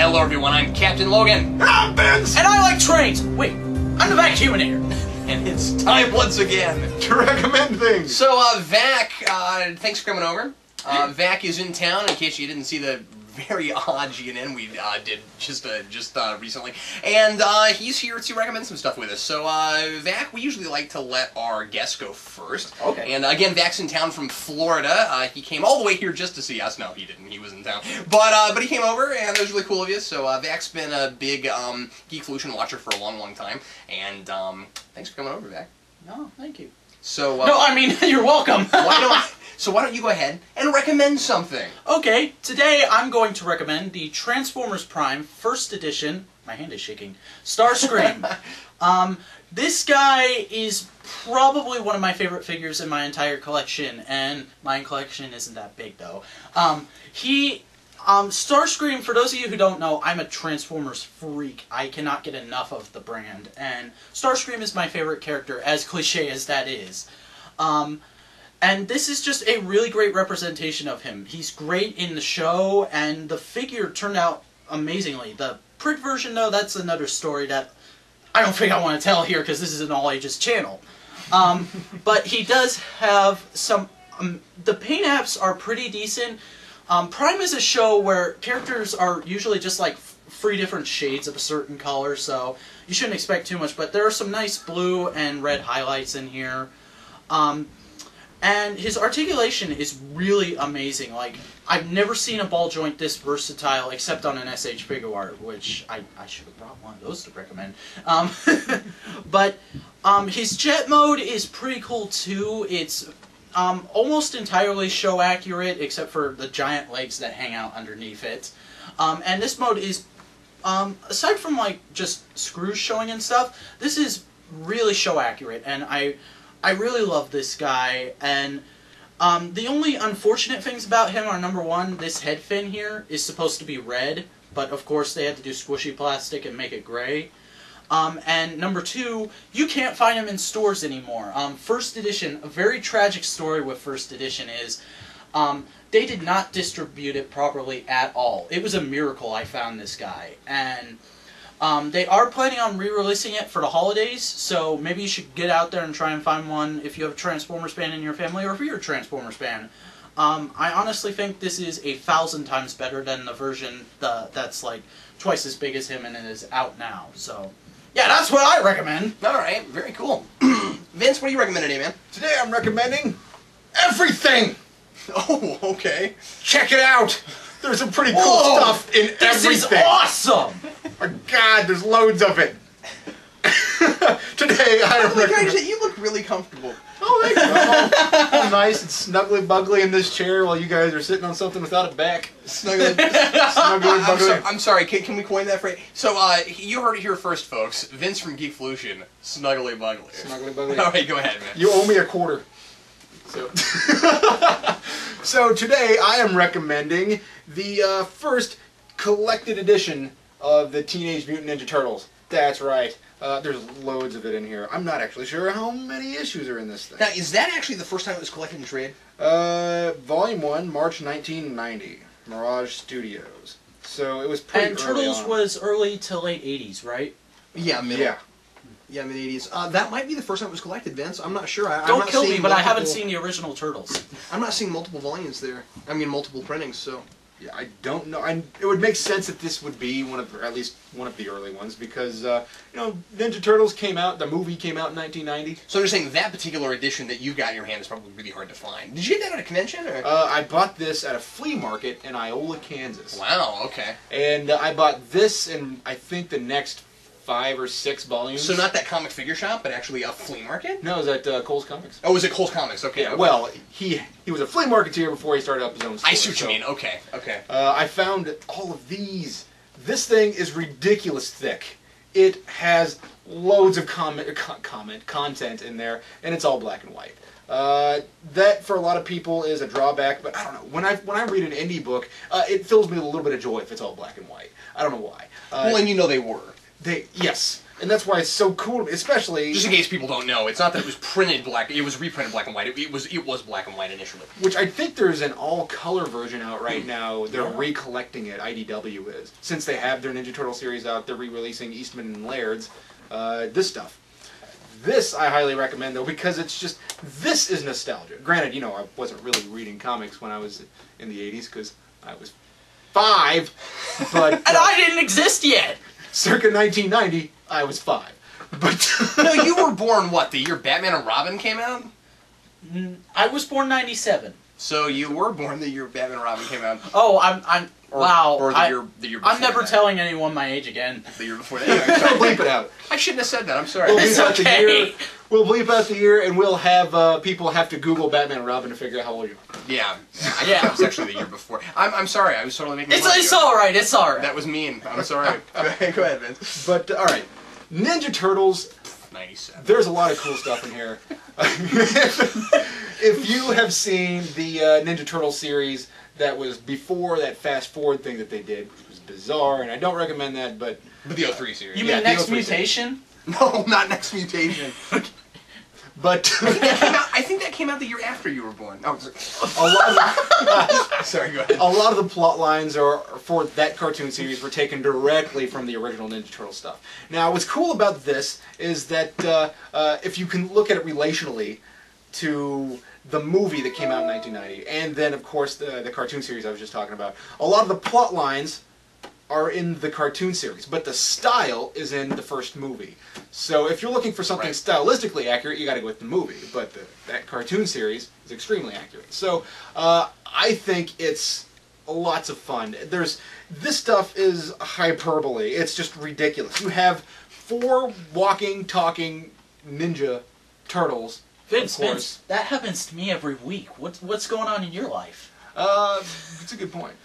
Hello everyone, I'm Captain Logan. I'm Vince! And I like trains! Wait, I'm the Vaccuminator. And it's time once again to recommend things. So, Vac, thanks for coming over. Vac is in town, in case you didn't see the very odd GNN we did just recently. And he's here to recommend some stuff with us. So, Vac, we usually like to let our guests go first. Okay. And again, Vac's in town from Florida. He came all the way here just to see us. No, he didn't. He was in town. But he came over, and it was really cool of you. So, Vac's been a big Geekvolution watcher for a long, long time. And thanks for coming over, Vac. No, thank you. So, no, I mean, you're welcome. why don't you go ahead and recommend something? Okay, today I'm going to recommend the Transformers Prime First Edition, my hand is shaking, Starscream. This guy is probably one of my favorite figures in my entire collection, and my collection isn't that big though. Starscream, for those of you who don't know, I'm a Transformers freak. I cannot get enough of the brand, and Starscream is my favorite character, as cliche as that is. And this is just a really great representation of him. He's great in the show, and the figure turned out amazingly. The print version, though, that's another story that I don't think I want to tell here, because this is an all-ages channel. But he does have some... the paint apps are pretty decent. Prime is a show where characters are usually just like 3 different shades of a certain color, so you shouldn't expect too much, but there are some nice blue and red highlights in here. And his articulation is really amazing. Like, I've never seen a ball joint this versatile except on an SH Figuart, which I should have brought one of those to recommend. But his jet mode is pretty cool too. It's almost entirely show accurate except for the giant legs that hang out underneath it. And this mode is, aside from like just screws showing and stuff, this is really show accurate, and I really love this guy. And the only unfortunate things about him are, number one, this head fin here is supposed to be red, but of course they had to do squishy plastic and make it gray. And number two, you can't find him in stores anymore. First edition, a very tragic story with First edition is, they did not distribute it properly at all. It was a miracle I found this guy. And they are planning on re-releasing it for the holidays, so maybe you should get out there and try and find one if you have a Transformers fan in your family, or if you're a Transformers fan. I honestly think this is 1,000 times better than the version that's like twice as big as him and it is out now. So, yeah, that's what I recommend. Alright, very cool. Vince, what do you recommend today, man? Today I'm recommending everything! Oh, okay. Check it out! There's some pretty cool stuff in everything. This is awesome! My God, there's loads of it. Today I recommend... You look really comfortable. Oh, thanks. I'm nice and snuggly buggly in this chair while you guys are sitting on something without a back. Snuggly buggly. I'm sorry, can we coin that phrase? So, you heard it here first, folks. Vince from Geekvolution, snuggly buggly. Snuggly buggly. Alright, go ahead, man. You owe me a quarter. So today I am recommending the first collected edition of the Teenage Mutant Ninja Turtles. That's right. There's loads of it in here. I'm not actually sure how many issues are in this thing. Now, is that actually the first time it was collected in trade? Volume 1, March 1990. Mirage Studios. So it was pretty And Turtles was early to late 80s, right? Yeah, middle. Yeah. Yeah, mid-80s. That might be the first time it was collected, Vince. I'm not sure. Don't kill me, but I haven't seen the original Turtles. I'm not seeing multiple volumes there. I mean, multiple printings, so... Yeah, I don't know. It would make sense that this would be at least one of the early ones, because, you know, Ninja Turtles came out, the movie came out in 1990. So you're saying that particular edition that you've got in your hand is probably really hard to find. Did you get that at a convention? Or? I bought this at a flea market in Iola, Kansas. Wow, okay. And I bought this and I think the next 5 or 6 volumes. So not that comic figure shop, but actually a flea market? No, it was at Kohl's Comics. Oh, was it Kohl's Comics? Okay. Yeah, okay. well, he was a flea marketeer before he started up his own store. I see what you mean. Okay, okay. I found all of these. This thing is ridiculous thick. It has loads of content in there, and it's all black and white. That for a lot of people is a drawback, but I don't know. When I read an indie book, it fills me with a little bit of joy if it's all black and white. I don't know why. Well, and you know they were. Yes. And that's why it's so cool, especially... Just in case people don't know, it's not that it was printed black, it was reprinted black and white. It was black and white initially. Which I think there's an all-color version out right now. They're recollecting it, IDW is. Since they have their Ninja Turtle series out, they're re-releasing Eastman and Laird's, this stuff. This I highly recommend, though, because it's just... This is nostalgia. Granted, you know, I wasn't really reading comics when I was in the 80s, because I was 5, but... And I didn't exist yet! Circa 1990, I was 5. But... No, you were born, what, the year Batman and Robin came out? I was born 97. So you were born the year Batman and Robin came out. Oh, wow. Or the year before I'm never that. telling anyone my age again. The year before that. Anyway, Don't bleep it out. I shouldn't have said that, I'm sorry. We'll bleep It's out the okay. year. We'll bleep out the year, and we'll have people have to Google Batman and Robin to figure out how old you are. Yeah. I think that was actually the year before. I'm sorry, I was totally making fun of It's you. alright, it's alright. That was mean. I'm sorry. Go ahead, Vince. But, alright. Ninja Turtles, 97. there's a lot of cool stuff in here. If you have seen the Ninja Turtle series that was before that fast forward thing that they did, which was bizarre, and I don't recommend that, but... But the 03 series. You Yeah, mean the Next 03 Mutation? No, not Next Mutation. But... I think that came out the year after you were born. Oh, sorry. a lot of... Sorry, go ahead. A lot of the plot lines for that cartoon series were taken directly from the original Ninja Turtle stuff. Now, what's cool about this is that if you can look at it relationally to the movie that came out in 1990, and then, of course, the cartoon series I was just talking about, a lot of the plot lines are in the cartoon series, but the style is in the first movie. So if you're looking for something stylistically accurate, you got to go with the movie. But that cartoon series is extremely accurate. So I think it's lots of fun. This stuff is hyperbole. It's just ridiculous. You have 4 walking, talking ninja turtles. Vince, that happens to me every week. What's going on in your life? It's a good point.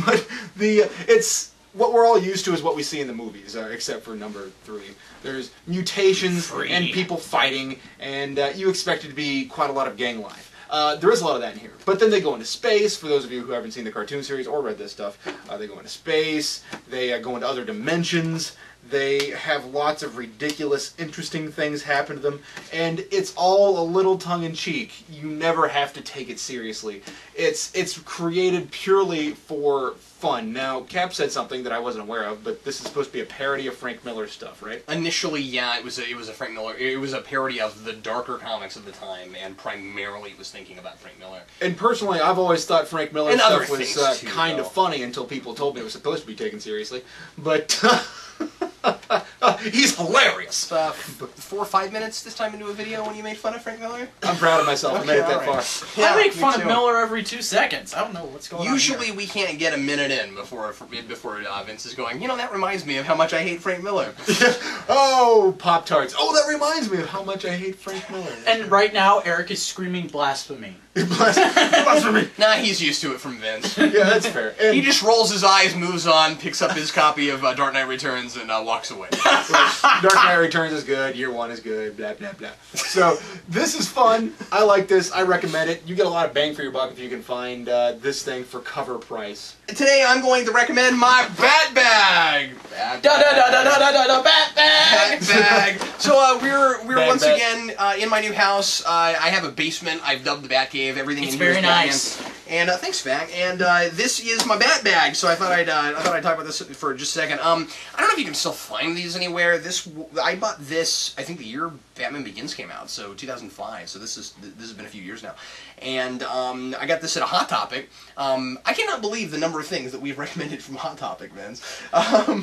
But it's what we're all used to is what we see in the movies, except for number 3. There's mutations and people fighting, and you expect it to be quite a lot of gang life. There is a lot of that in here. But then they go into space. For those of you who haven't seen the cartoon series or read this stuff, they go into space. They go into other dimensions. They have lots of ridiculous, interesting things happen to them, and it's all a little tongue-in-cheek. You never have to take it seriously. It's created purely for fun. Now, Cap said something that I wasn't aware of, but this is supposed to be a parody of Frank Miller stuff, right? Initially, yeah, it was a Frank Miller. It was a parody of the darker comics of the time, and primarily it was thinking about Frank Miller. And personally, I've always thought Frank Miller And stuff other was things, too, kind of though. funny until people told me it was supposed to be taken seriously. But he's hilarious. 4 or 5 minutes this time into a video when you made fun of Frank Miller? I'm proud of myself. I made it that far. I make me fun too. of Miller every 2 seconds. I don't know what's going on Usually here. we can't get a minute in before Vince is going, you know, that reminds me of how much I hate Frank Miller. Oh, Pop-Tarts. Oh, that reminds me of how much I hate Frank Miller. And right now, Eric is screaming blasphemy. Blasphemy. Nah, he's used to it from Vince. Yeah, that's fair. And He just rolls his eyes, moves on, picks up his copy of Dark Knight Returns, and walks away. Dark Knight Returns is good, Year One is good, blah, blah, blah. So, this is fun. I like this. I recommend it. You get a lot of bang for your buck if you can find this thing for cover price. Today I'm going to recommend my Bat Bag. Bat Bat bag! Bag. So we're Bag once bag. again in my new house. I have a basement. I've dubbed the Bat Cave. Everything It's in here is very Batman. nice. And thanks, Vac. And this is my Bat Bag. So I thought I'd talk about this for just a second. I don't know if you can still find these anywhere. I bought this I think the year Batman Begins came out, so 2005. So this has been a few years now. And I got this at a Hot Topic. I cannot believe the number of things that we've recommended from Hot Topic, Vince.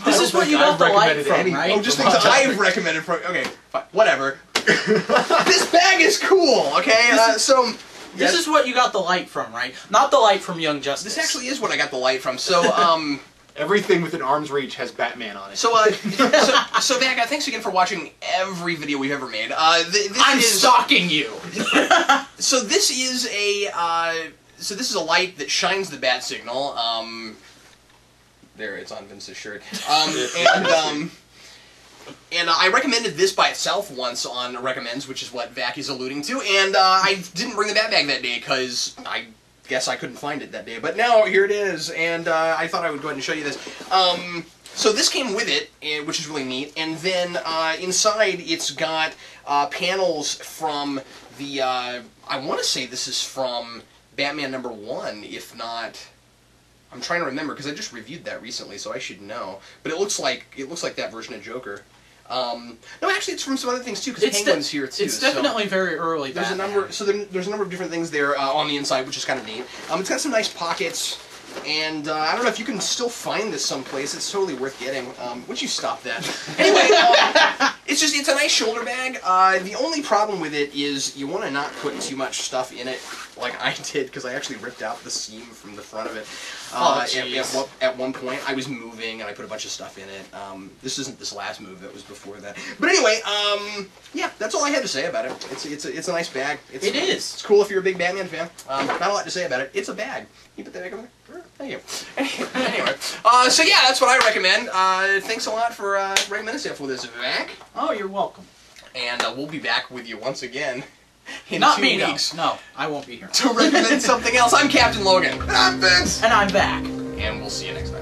This is what you got the light recommended from, anything. right? Oh, just things that I've recommended from. Okay, fine, whatever. This bag is cool. Okay, so This is what you got the light from, right? Not the light from Young Justice. this actually is what I got the light from. So Everything within arm's reach has Batman on it. so Vac, thanks again for watching every video we've ever made. I'm stalking you. So this is a light that shines the bat signal. There, it's on Vince's shirt. And I recommended this by itself once on Recommends, which is what Vac is alluding to. And I didn't bring the bat bag that day because I guess I couldn't find it that day. But now here it is, and I thought I would go ahead and show you this. So this came with it, which is really neat. And then inside, it's got panels from the. I want to say this is from Batman #1, if not. I'm trying to remember because I just reviewed that recently, so I should know. But it looks like that version of Joker. No, actually, it's from some other things too. Because Penguin's here too. It's definitely very early. There's Batman. a number. So there's a number of different things there on the inside, which is kind of neat. It's got some nice pockets. And I don't know if you can still find this someplace. It's totally worth getting. Would you stop that? Anyway, it's a nice shoulder bag. The only problem with it is you want to not put too much stuff in it, like I did, because I actually ripped out the seam from the front of it. At one point, I was moving and I put a bunch of stuff in it. This isn't this last move; that was before that. But anyway, yeah, that's all I had to say about it. It's a nice bag. It is. It's cool if you're a big Batman fan. Not a lot to say about it. It's a bag. Can you put that back over there? Sure. Thank you. Anyway, so yeah, that's what I recommend. Thanks a lot for recommending stuff with us, Vac. Oh, you're welcome. And we'll be back with you once again in Not 2 me, weeks. No, I won't be here. To recommend something else. I'm Captain Logan. And I'm Vince. And I'm back. And we'll see you next time.